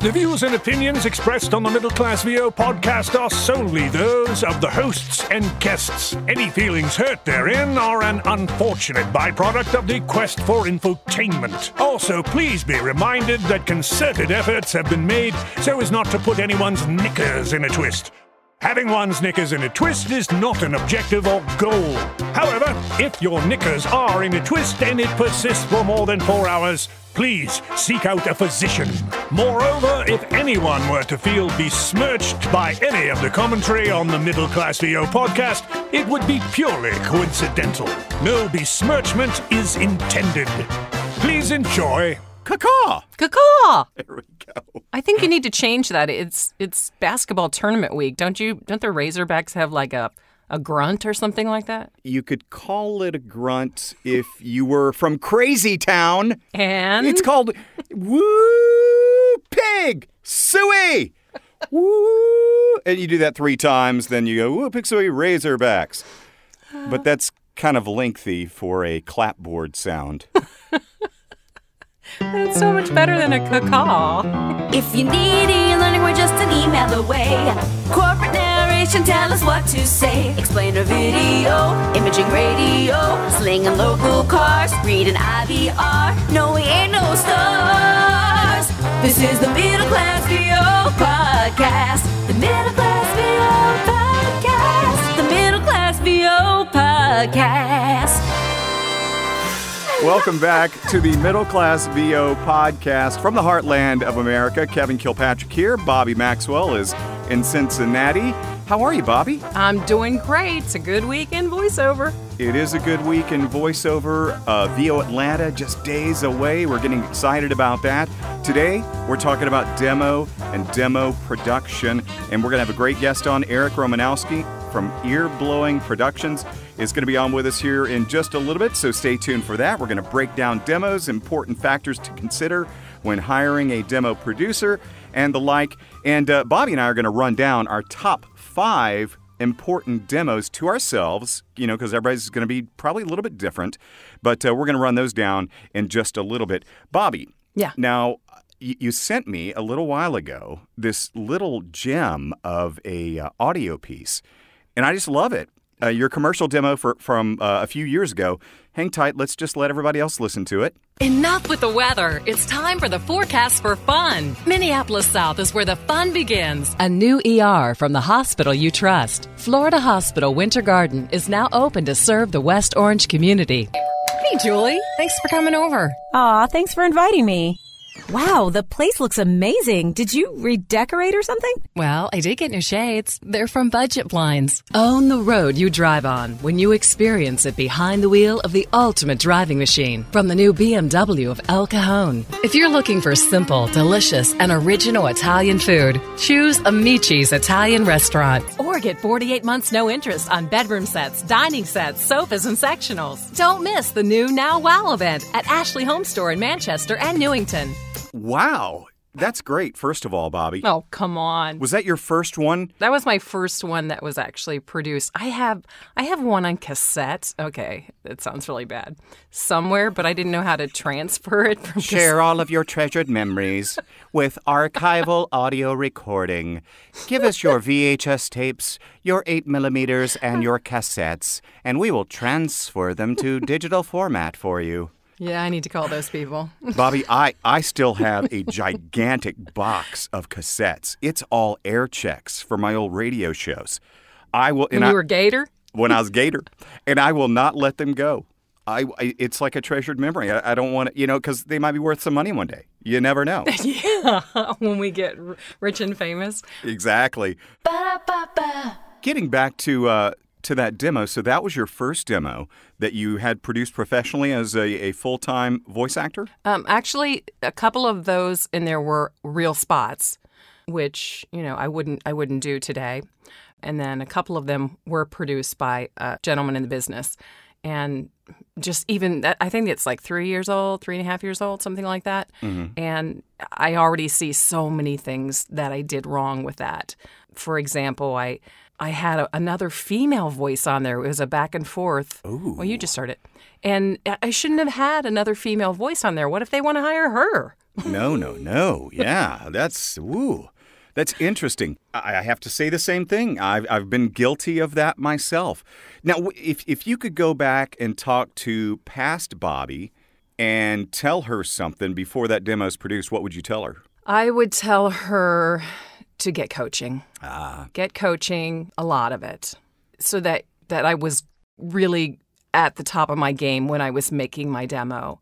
The views and opinions expressed on the Middle Class VO podcast are solely those of the hosts and guests. Any feelings hurt therein are an unfortunate byproduct of the quest for infotainment. Also, please be reminded that concerted efforts have been made so as not to put anyone's knickers in a twist. Having one's knickers in a twist is not an objective or goal. However, if your knickers are in a twist and it persists for more than 4 hours, please seek out a physician. Moreover, if anyone were to feel besmirched by any of the commentary on the Middle Class VO podcast, it would be purely coincidental. No besmirchment is intended. Please enjoy. Caw-caw! Caw-caw! There we go. I think you need to change that. It's basketball tournament week. Don't the Razorbacks have like a grunt or something like that? You could call it a grunt if you were from Crazy Town. And? It's called Woo Pig Suey! Woo! And you do that 3 times, then you go Woo Pig Suey Razorbacks. But that's kind of lengthy for a clapboard sound. It's so much better than a caw-caw. If you need e-learning, we're just an email away. Corporate narration, tell us what to say. Explainer video, imaging radio, slinging local cars, reading IVR. No, we ain't no stars. This is the Middle Class VO podcast. The Middle Class VO podcast. The Middle Class VO podcast. Welcome back to the Middle Class VO podcast from the heartland of America. Kevin Kilpatrick here. Bobbi Maxwell is in Cincinnati. How are you, Bobbi? I'm doing great. It's a good week in voiceover. It is a good week in voiceover. VO Atlanta just days away. We're getting excited about that. Today, we're talking about demo and demo production, and we're going to have a great guest on. Eric Romanowski from Ear Blowing Productions is going to be on with us here in just a little bit, so stay tuned for that. We're going to break down demos, important factors to consider when hiring a demo producer, and the like. And Bobbi and I are going to run down our top 5 important demos to ourselves, because everybody's going to be probably a little bit different, but we're going to run those down in just a little bit. Bobbi. Yeah. Now, you sent me a little while ago this little gem of a audio piece, and I just love it. Your commercial demo from a few years ago. Hang tight. Let's just let everybody else listen to it. Enough with the weather. It's time for the forecast for fun. Minneapolis South is where the fun begins. A new ER from the hospital you trust. Florida Hospital Winter Garden is now open to serve the West Orange community. Hey, Julie. Thanks for coming over. Aw, thanks for inviting me. Wow, the place looks amazing. Did you redecorate or something? Well, I did get new shades. They're from Budget Blinds. Own the road you drive on when you experience it behind the wheel of the ultimate driving machine from the new BMW of El Cajon. If you're looking for simple, delicious, and original Italian food, choose Amici's Italian Restaurant. Or get 48 months no interest on bedroom sets, dining sets, sofas, and sectionals. Don't miss the new Now Wow event at Ashley Home Store in Manchester and Newington. Wow. That's great, first of all, Bobbi. Oh, come on. Was that your first one? That was my first one that was actually produced. I have one on cassette. Okay, it sounds really bad. Somewhere, but I didn't know how to transfer it from Share all of your treasured memories with archival audio recording. Give us your VHS tapes, your 8mm, and your cassettes, and we will transfer them to digital format for you. Yeah, I need to call those people. Bobbi, I still have a gigantic box of cassettes. It's all air checks for my old radio shows. When you were Gator? When I was Gator. And I will not let them go. It's like a treasured memory. I don't want to, because they might be worth some money one day. You never know. Yeah, when we get rich and famous. Exactly. Ba-da-ba-ba. Getting back to that demo, so that was your first demo that you had produced professionally as a full-time voice actor? Actually, a couple of those in there were real spots, which, I wouldn't do today. And then a couple of them were produced by a gentleman in the business. And just even that, I think it's like 3.5 years old, something like that. Mm-hmm. And I already see so many things that I did wrong with that. For example, I had another female voice on there. It was a back and forth. Ooh. Well, you just heard it. And I shouldn't have had another female voice on there. What if they want to hire her? No. Yeah, that's interesting. I have to say the same thing. I've been guilty of that myself. Now, if you could go back and talk to past Bobbi and tell her something before that demo's produced, what would you tell her? I would tell her to get coaching. Get coaching, a lot of it, so that I was really at the top of my game when I was making my demo.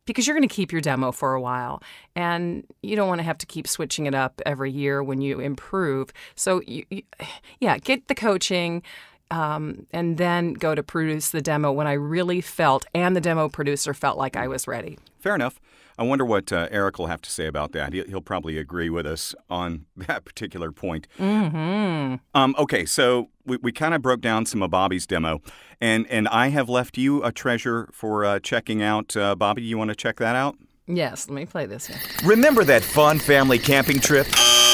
Because you're going to keep your demo for a while, and you don't want to have to keep switching it up every year when you improve. So, get the coaching, and then go to produce the demo when I really felt, and the demo producer felt like I was ready. Fair enough. I wonder what Eric will have to say about that. He'll probably agree with us on that particular point. Mm-hmm. Okay, so we kind of broke down some of Bobbi's demo, and I have left you a treasure for checking out. Bobbi, you want to check that out? Yes, let me play this one. Remember that fun family camping trip?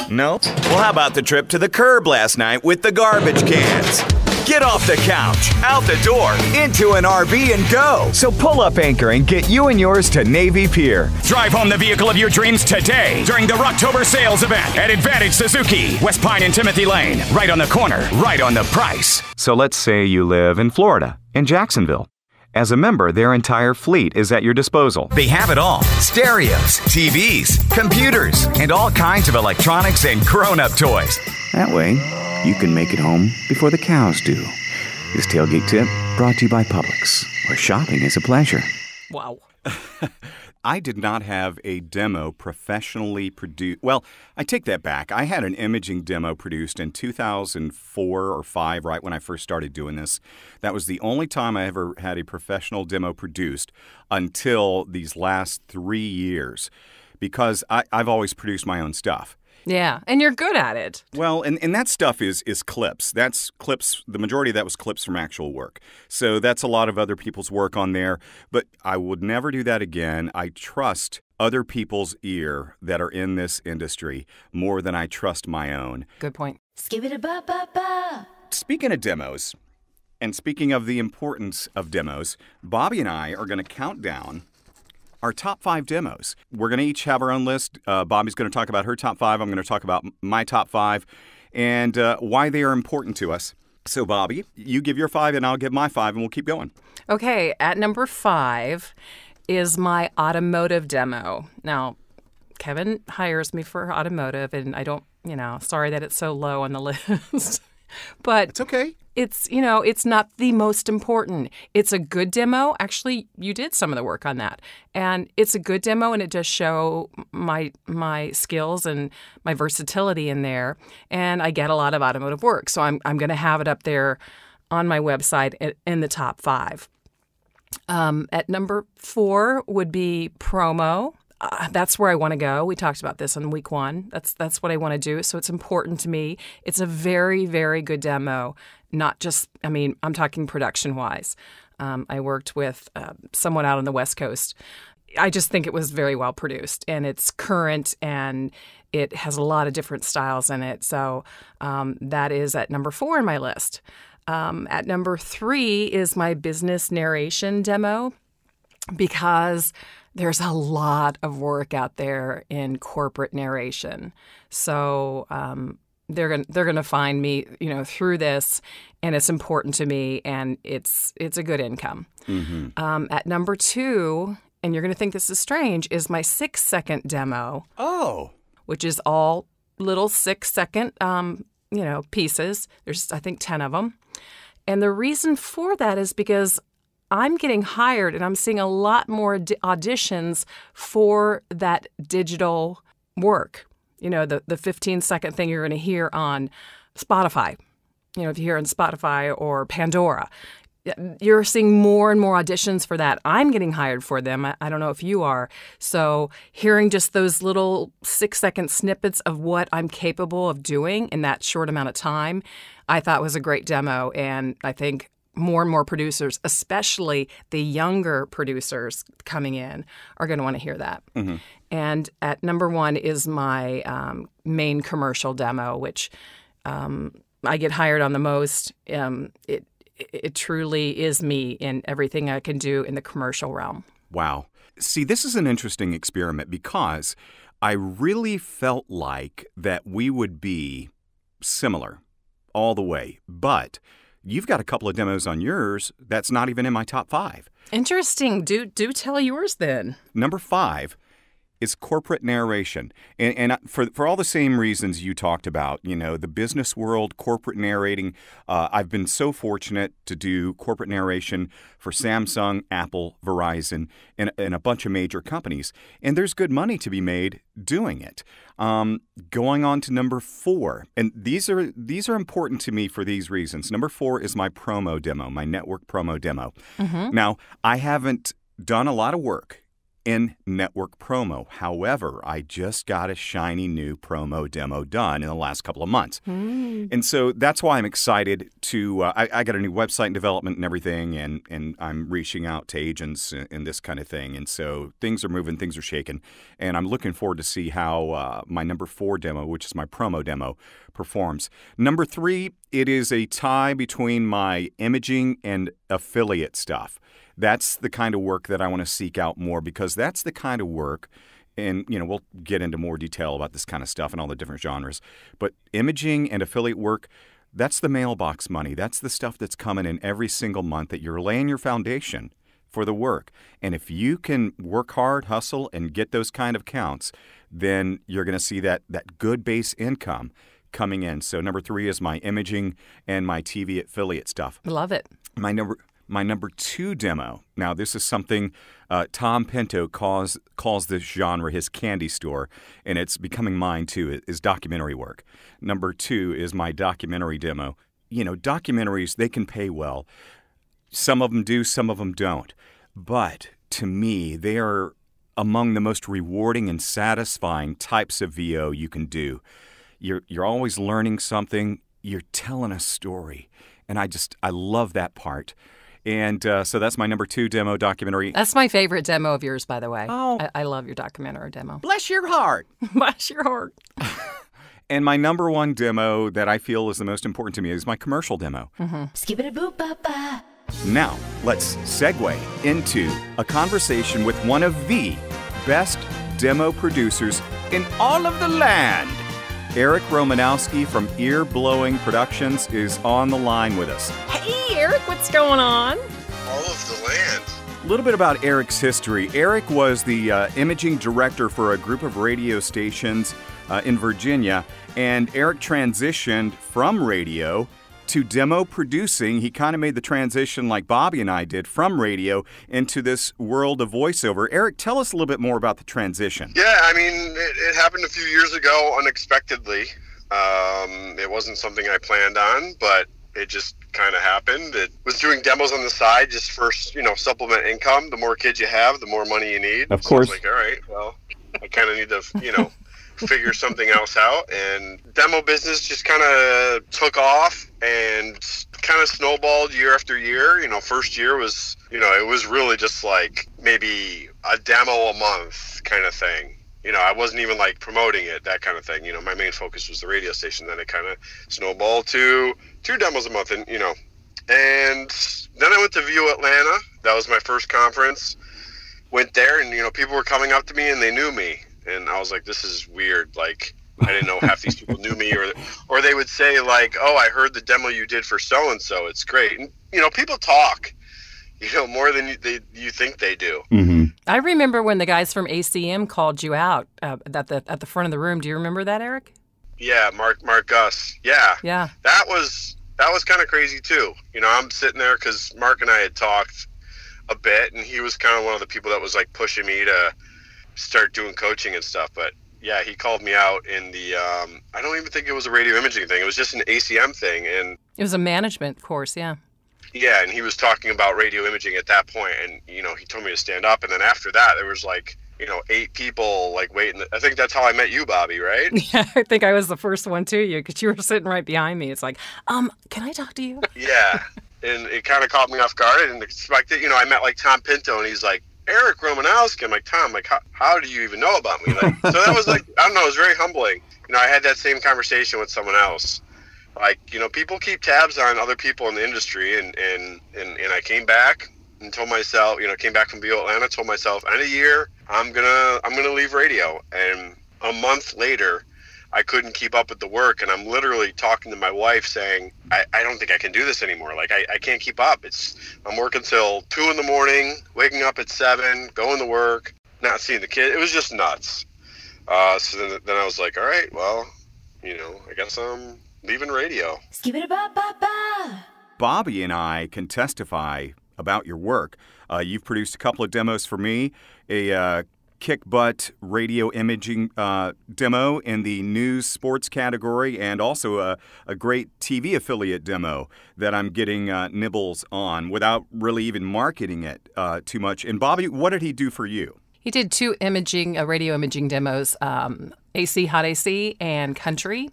No? Well, how about the trip to the curb last night with the garbage cans? Get off the couch, out the door, into an RV and go. So pull up anchor and get you and yours to Navy Pier. Drive home the vehicle of your dreams today during the Rocktober sales event at Advantage Suzuki, West Pine and Timothy Lane. Right on the corner, right on the price. So let's say you live in Florida, in Jacksonville. As a member, their entire fleet is at your disposal. They have it all. Stereos, TVs, computers, and all kinds of electronics and grown-up toys. That way, you can make it home before the cows do. This tailgate tip brought to you by Publix, where shopping is a pleasure. Wow. I did not have a demo professionally produced. Well, I take that back. I had an imaging demo produced in 2004 or 5, right when I first started doing this. That was the only time I ever had a professional demo produced until these last 3 years, because I've always produced my own stuff. Yeah, and you're good at it. Well, and that stuff is clips. That's clips. The majority of that was clips from actual work. So that's a lot of other people's work on there. But I would never do that again. I trust other people's ear that are in this industry more than I trust my own. Good point. Skip-it-a-ba-ba-ba. Speaking of demos, and speaking of the importance of demos, Bobbi and I are going to count down our top 5 demos. We're going to each have our own list. Bobbi's going to talk about her top 5. I'm going to talk about my top 5 and why they are important to us. So, Bobbi, you give your 5 and I'll give my 5 and we'll keep going. Okay, at number 5 is my automotive demo. Now, Kevin hires me for automotive, and I don't, sorry that it's so low on the list. But it's okay. It's, it's not the most important. It's a good demo. Actually, you did some of the work on that. And it's a good demo, and it does show my skills and my versatility in there. And I get a lot of automotive work. So I'm going to have it up there on my website in the top 5. At number 4 would be promo. That's where I want to go. We talked about this on week 1. That's what I want to do. So it's important to me. It's a very, very good demo. Not just, I'm talking production-wise. I worked with someone out on the West Coast. I just think it was very well produced, and it's current, and it has a lot of different styles in it. So that is at number 4 in my list. At number 3 is my business narration demo, because there's a lot of work out there in corporate narration. So they're going to find me, through this, and it's important to me, and it's a good income. Mm-hmm. At number 2, and you're going to think this is strange, is my 6-second demo. Oh, which is all little 6-second, pieces. There's, I think, 10 of them. And the reason for that is because I'm getting hired, and I'm seeing a lot more auditions for that digital work. The 15-second thing you're going to hear on Spotify. If you hear on Spotify or Pandora, you're seeing more and more auditions for that. I'm getting hired for them. I don't know if you are. So hearing just those little 6-second snippets of what I'm capable of doing in that short amount of time, I thought was a great demo. And I think more and more producers, especially the younger producers coming in, are going to want to hear that. Mm-hmm. And at number 1 is my main commercial demo, which I get hired on the most. It truly is me in everything I can do in the commercial realm. Wow. See, this is an interesting experiment because I really felt like that we would be similar all the way. But you've got a couple of demos on yours that's not even in my top 5. Interesting. Do tell yours then. Number 5 is corporate narration. And for all the same reasons you talked about, the business world, corporate narrating, I've been so fortunate to do corporate narration for Samsung, Apple, Verizon, and a bunch of major companies. And there's good money to be made doing it. Going on to number 4, and these are important to me for these reasons. Number 4 is my promo demo, my network promo demo. Mm-hmm. Now, I haven't done a lot of work in network promo. However, I just got a shiny new promo demo done in the last couple of months. And so that's why I'm excited to, I got a new website in development and everything, and I'm reaching out to agents and this kind of thing. And so things are moving, things are shaking, and I'm looking forward to see how my number 4 demo, which is my promo demo, performs. Number 3, it is a tie between my imaging and affiliate stuff. That's the kind of work that I want to seek out more because that's the kind of work, and we'll get into more detail about this kind of stuff and all the different genres, but imaging and affiliate work, that's the mailbox money. That's the stuff that's coming in every single month that you're laying your foundation for the work. And if you can work hard, hustle, and get those kind of counts, then you're going to see that good base income coming in. So number 3 is my imaging and my TV affiliate stuff. Love it. My number 2 demo, now this is something Tom Pinto calls this genre his candy store, and it's becoming mine too, is documentary work. Number 2 is my documentary demo. Documentaries, they can pay well. Some of them do, some of them don't. But to me, they are among the most rewarding and satisfying types of VO you can do. You're always learning something. You're telling a story. And I love that part. And so that's my number 2 demo documentary. That's my favorite demo of yours, by the way. Oh. I love your documentary demo. Bless your heart. Bless your heart. And my number 1 demo that I feel is the most important to me is my commercial demo. Mm-hmm. Skip-a-boop-ba-ba. Now, let's segue into a conversation with one of the best demo producers in all of the land. Eric Romanowski from Ear Blowing Productions is on the line with us. Hey, Eric, what's going on? All of the land. A little bit about Eric's history. Eric was the imaging director for a group of radio stations in Virginia, and Eric transitioned from radio to demo producing. He kind of made the transition like Bobbi and I did from radio into this world of voiceover. Eric, tell us a little bit more about the transition. Yeah, I mean, it happened a few years ago unexpectedly. It wasn't something I planned on, but it just kind of happened. It was doing demos on the side just for, supplement income. The more kids you have, the more money you need. Of course. So I was like, all right, well, I kind of need to, figure something else out, and demo business just kind of took off and kind of snowballed year after year. First year was, it was really just like maybe a demo a month kind of thing. I wasn't even like promoting it, that kind of thing. My main focus was the radio station. Then it kind of snowballed to 2 demos a month, and then I went to VO Atlanta. That was my first conference. Went there, and people were coming up to me and they knew me. And I was like, this is weird. Like, I didn't know half these people knew me, or they would say like, oh, I heard the demo you did for so-and-so. It's great. And, people talk, more than you think they do. Mm-hmm. I remember when the guys from ACM called you out at the front of the room. Do you remember that, Eric? Yeah, Mark Gus. Yeah. Yeah. That was kind of crazy too. I'm sitting there because Mark and I had talked a bit, and he was kind of one of the people that was like pushing me to start doing coaching and stuff. But yeah, he called me out in the I don't even think it was a radio imaging thing. It was just an ACM thing, and it was a management course. Yeah, and he was talking about radio imaging at that point, and he told me to stand up, and then after that there was like 8 people like waiting. I think that's how I met you, Bobbi, right? Yeah, I think I was the first one to you because you were sitting right behind me. It's like, can I talk to you? Yeah, and it kind of caught me off guard. I didn't expect it. I met like Tom Pinto, and he's like, Eric Romanowski. I'm like, Tom, like, how do you even know about me? Like, so that was like, I don't know, it was very humbling. I had that same conversation with someone else. Like, people keep tabs on other people in the industry, and I came back, and told myself, came back from VO Atlanta, told myself, in a year, I'm gonna leave radio. And a month later, I couldn't keep up with the work, and I'm literally talking to my wife saying, I don't think I can do this anymore. Like, I can't keep up. I'm working till 2 in the morning, waking up at 7, going to work, not seeing the kid. It was just nuts. So then I was like, all right, well, I guess I'm leaving radio. Bobbi and I can testify about your work. You've produced a couple of demos for me, a kick-butt radio imaging demo in the news sports category, and also a great TV affiliate demo that I'm getting nibbles on without really even marketing it too much. And Bobbi, what did he do for you? He did 2 radio imaging demos, AC, Hot AC, and Country.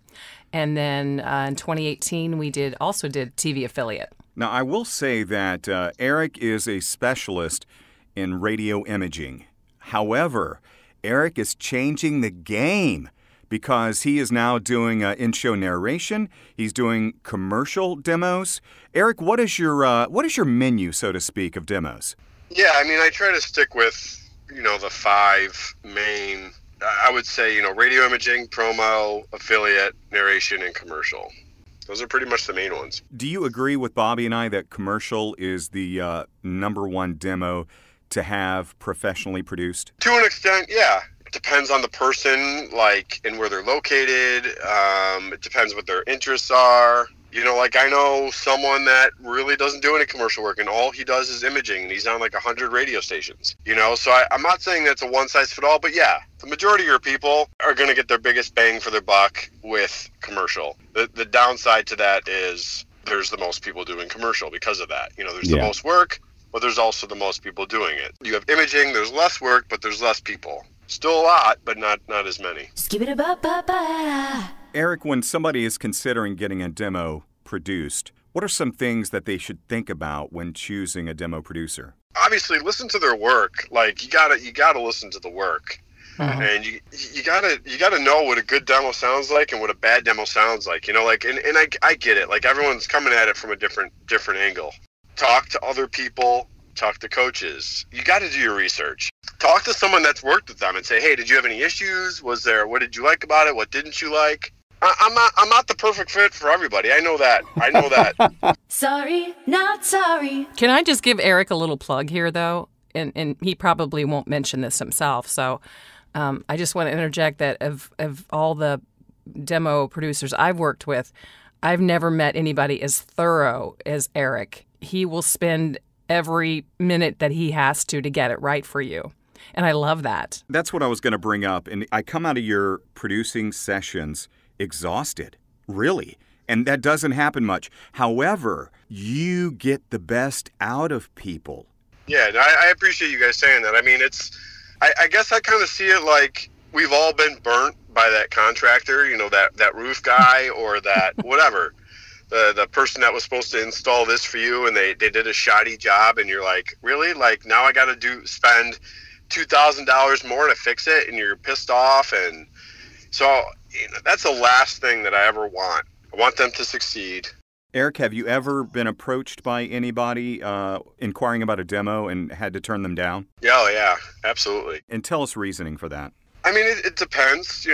And then in 2018, we also did TV affiliate. Now, I will say that Eric is a specialist in radio imaging. However, Eric is changing the game because he is now doing in-show narration. He's doing commercial demos. Eric, what is your menu, so to speak, of demos? Yeah, I try to stick with, the 5 main, I would say, radio imaging, promo, affiliate, narration, and commercial. Those are pretty much the main ones. Do you agree with Bobbi and I that commercial is the number one demo to have professionally produced? To an extent, yeah. It depends on the person, and where they're located. It depends what their interests are. I know someone that really doesn't do any commercial work, and all he does is imaging, and he's on 100 radio stations. So I'm not saying that's a one-size-fits-all, but yeah, the majority of your people are going to get their biggest bang for their buck with commercial. The downside to that is there's the most people doing commercial because of that. There's the most work, but there's also the most people doing it. You have imaging, there's less work, but there's less people. Still a lot, but not as many. Eric, when somebody is considering getting a demo produced, what are some things that they should think about when choosing a demo producer? Obviously, listen to their work. You gotta listen to the work, and you gotta know what a good demo sounds like and what a bad demo sounds like. And I get it. Everyone's coming at it from a different angle. Talk to other people. Talk to coaches. You got to do your research. Talk to someone that's worked with them and say, hey, did you have any issues? What did you like about it? What didn't you like? I'm not the perfect fit for everybody. I know that. Sorry, not sorry. Can I just give Eric a little plug here, though? And he probably won't mention this himself. So I just want to interject that of all the demo producers I've worked with, I've never met anybody as thorough as Eric. He will spend every minute that he has to get it right for you. And I love that. That's what I was going to bring up. And I come out of your producing sessions exhausted, really. And that doesn't happen much. However, you get the best out of people. Yeah, I appreciate you guys saying that. I guess I kind of see it like we've all been burnt by that contractor, that roof guy or that whatever. The person that was supposed to install this for you, and they did a shoddy job, and you're like, really? Now I got to spend $2,000 more to fix it, and you're pissed off. And so that's the last thing that I ever want. I want them to succeed. Eric, have you ever been approached by anybody inquiring about a demo and had to turn them down? Yeah, absolutely. And tell us reasoning for that. It depends.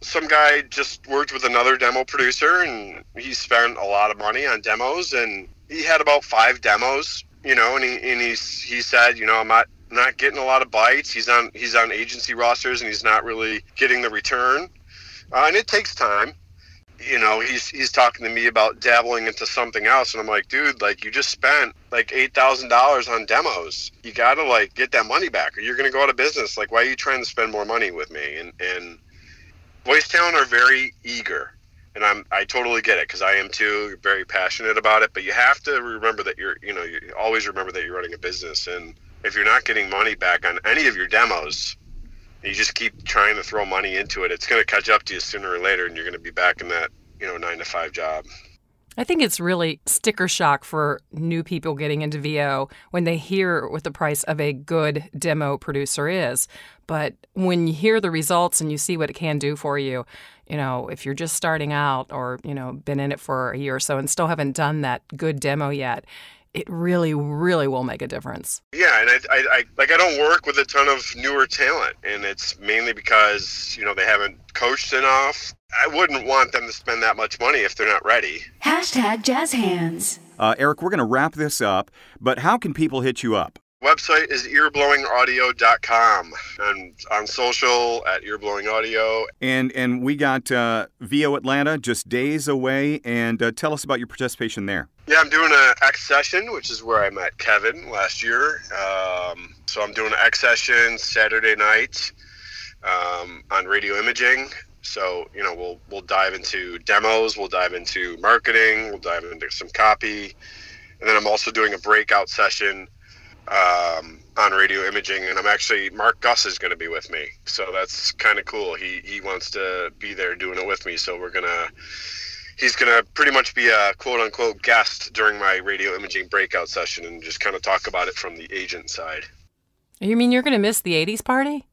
Some guy just worked with another demo producer, and he spent a lot of money on demos, and he had about 5 demos, and he said, I'm not getting a lot of bites. He's on agency rosters, and he's not really getting the return. And it takes time. He's talking to me about dabbling into something else, and I'm like, dude, you just spent $8,000 on demos. You gotta get that money back, or you're gonna go out of business. Why are you trying to spend more money with me? And voice talent are very eager, and I totally get it, because I am too. You're very passionate about it, but you have to remember that you always remember that you're running a business, and if you're not getting money back on any of your demos, you just keep trying to throw money into it, it's going to catch up to you sooner or later, and you're going to be back in that 9-to-5 job. I think it's really sticker shock for new people getting into VO when they hear what the price of a good demo producer is. But when you hear the results and you see what it can do for you, if you're just starting out or, been in it for a year or so and still haven't done that good demo yet, it really, really will make a difference. Yeah, and I don't work with a ton of newer talent, and it's mainly because, they haven't coached enough. I wouldn't want them to spend that much money if they're not ready. #Jazz Hands. Eric, we're going to wrap this up, but how can people hit you up? Website is earblowingaudio.com, and on social at earblowingaudio. And we got VO Atlanta just days away, and tell us about your participation there. Yeah, I'm doing an X session, which is where I met Kevin last year. So I'm doing an X session Saturday night on radio imaging. So, we'll dive into demos, we'll dive into marketing, we'll dive into some copy. And then I'm also doing a breakout session on radio imaging, and Mark Gus is going to be with me. So that's kind of cool. He wants to be there doing it with me. So he's going to pretty much be a quote unquote guest during my radio imaging breakout session and just kind of talk about it from the agent side. You mean you're going to miss the 80s party?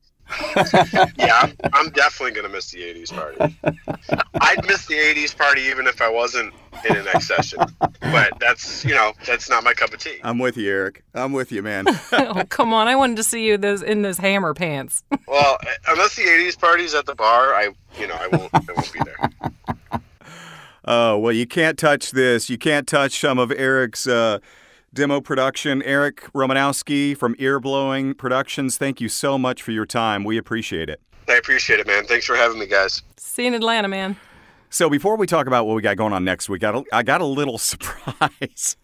Yeah, I'm definitely going to miss the 80s party. I'd miss the 80s party even if I wasn't in an X session. But that's not my cup of tea. I'm with you, Eric. I'm with you, man. Oh, come on. I wanted to see you in those hammer pants. Well, unless the 80s party's at the bar, I won't be there. Oh, well, you can't touch this. You can't touch some of Eric's demo production. Eric Romanowski from Earblowing Productions, thank you so much for your time. We appreciate it. I appreciate it, man. Thanks for having me, guys. See you in Atlanta, man. So before we talk about what we got going on next week, I got a little surprise.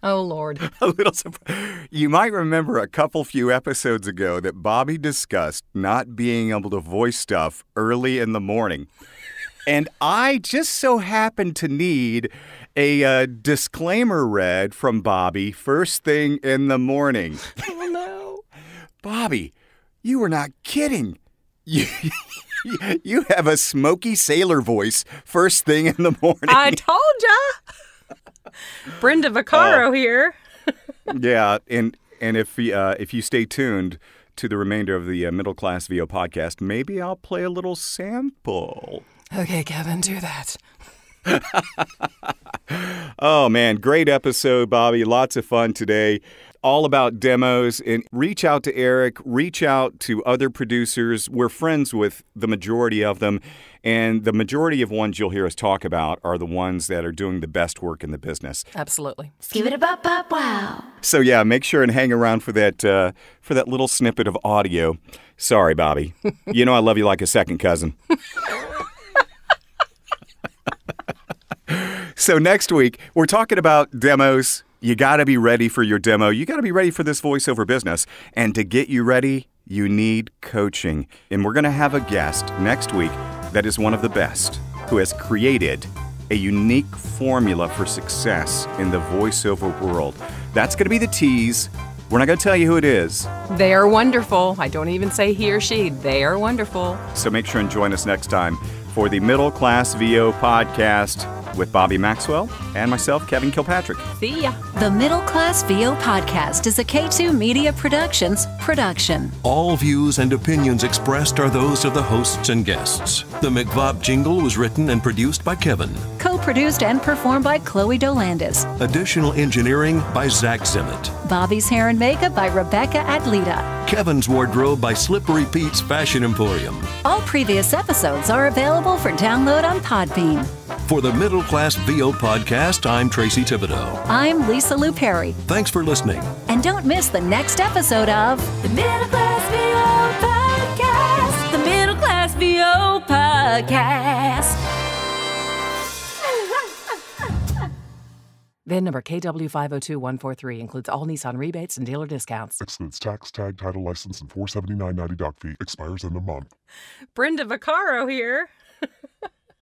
Oh, Lord. A little surprise. You might remember a few episodes ago that Bobbi discussed not being able to voice stuff early in the morning. And I just so happened to need a disclaimer read from Bobbi first thing in the morning. Oh, no. Bobbi, you were not kidding. You have a smoky sailor voice first thing in the morning. I told ya. Brenda Vaccaro here. Yeah, and if you stay tuned to the remainder of the Middle Class VO podcast, maybe I'll play a little sample. Okay, Kevin, do that. Oh, man, great episode, Bobbi. Lots of fun today. All about demos. And reach out to Eric. Reach out to other producers. We're friends with the majority of them. And the majority of ones you'll hear us talk about are the ones that are doing the best work in the business. Absolutely. Skip-it-a-bop-bop-wow. So, yeah, make sure and hang around for that little snippet of audio. Sorry, Bobbi. You know I love you like a second cousin. So next week, we're talking about demos. You got to be ready for your demo. You got to be ready for this voiceover business. And to get you ready, you need coaching. And we're going to have a guest next week that is one of the best, who has created a unique formula for success in the voiceover world. That's going to be the tease. We're not going to tell you who it is. They are wonderful. I don't even say he or she. They are wonderful. So make sure and join us next time for the Middle Class VO podcast with Bobbi Maxwell and myself, Kevin Kilpatrick. See ya. The Middle Class VO podcast is a K2 Media Productions production. All views and opinions expressed are those of the hosts and guests. The McVob jingle was written and produced by Kevin. Co-produced and performed by Chloe Dolandis. Additional engineering by Zach Zimmett. Bobbi's hair and makeup by Rebecca Adlita. Kevin's wardrobe by Slippery Pete's Fashion Emporium. All previous episodes are available for download on Podbean. For the Middle Class VO podcast, I'm Tracy Thibodeau. I'm Lisa Lou Perry. Thanks for listening. And don't miss the next episode of The Middle Class VO Podcast. The Middle Class VO Podcast. VIN number KW502143 includes all Nissan rebates and dealer discounts. Excludes tax, tag, title, license, and $479.90 doc fee. Expires in a month. Brenda Vaccaro here.